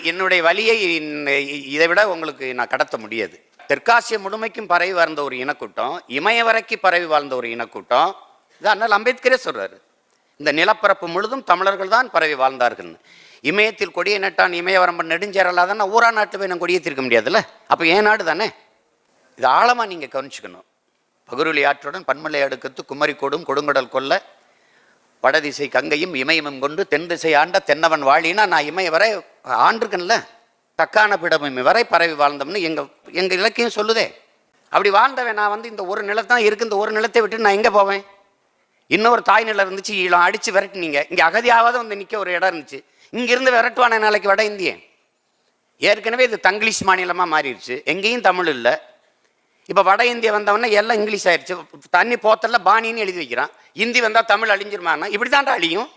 என்னுடைய வலியை இதை விட உங்களுக்கு நான் கடத்த முடியாது. தெற்காசிய முழுமைக்கும் பரவி வாழ்ந்த ஒரு இனக்கூட்டம், இமய வரைக்கும் பரவி வாழ்ந்த ஒரு இனக்கூட்டம். இது அண்ணல் அம்பேத்கரே சொல்றாரு, இந்த நிலப்பரப்பு முழுதும் தமிழர்கள் தான் பரவி வாழ்ந்தார்கள். இமயத்தில் கொடியை நட்டான் இமயவரம்பன் நெடுஞ்சேரலாதான் ஊரா நாட்டு போய் நான் கொடியேற்றிருக்க முடியாதுல்ல. அப்போ ஏன் நாடு தானே. இது ஆழமாக நீங்கள் கவனிச்சுக்கணும். பகுருளி ஆற்றுடன் பன்மலை அடுக்கத்து குமரிக்கோடும் கொடுங்கடல் கொல்ல வடதிசை கங்கையும் இமயமும் கொண்டு தென் திசை ஆண்ட தென்னவன் வாழினா நான் இமய வரை ஆண்டிருக்கேன்ல. தக்கான பிடமும் வரை பரவி வாழ்ந்தோம்னு எங்கள் இலக்கியம் சொல்லுதே. அப்படி வாழ்ந்தவன் நான் இந்த ஒரு நிலத்தான் இருக்கு, இந்த ஒரு நிலத்தை விட்டு நான் எங்கே போவேன்? இன்னொரு தாய் நிலம் இருந்துச்சு, ஈழம் அடித்து விரட்டினீங்க. இங்கே அகதியாவது நிற்க ஒரு இடம் இருந்துச்சு. இங்கிருந்து விரட்டுவான நாளைக்கு வட இந்திய. ஏற்கனவே இது தங்கிலீஷ் மாநிலமாக மாறிடுச்சு, எங்கேயும் தமிழ் இல்லை. இப்போ வட இந்தியா வந்தவொடனே எல்லாம் இங்கிலீஷ் ஆயிடுச்சு. தண்ணி போத்தல பாணின்னு எழுதி வைக்கிறான். ஹிந்தி வந்தால் தமிழ் அழிஞ்சிருமானா? இப்படி தான்டா அழியும்.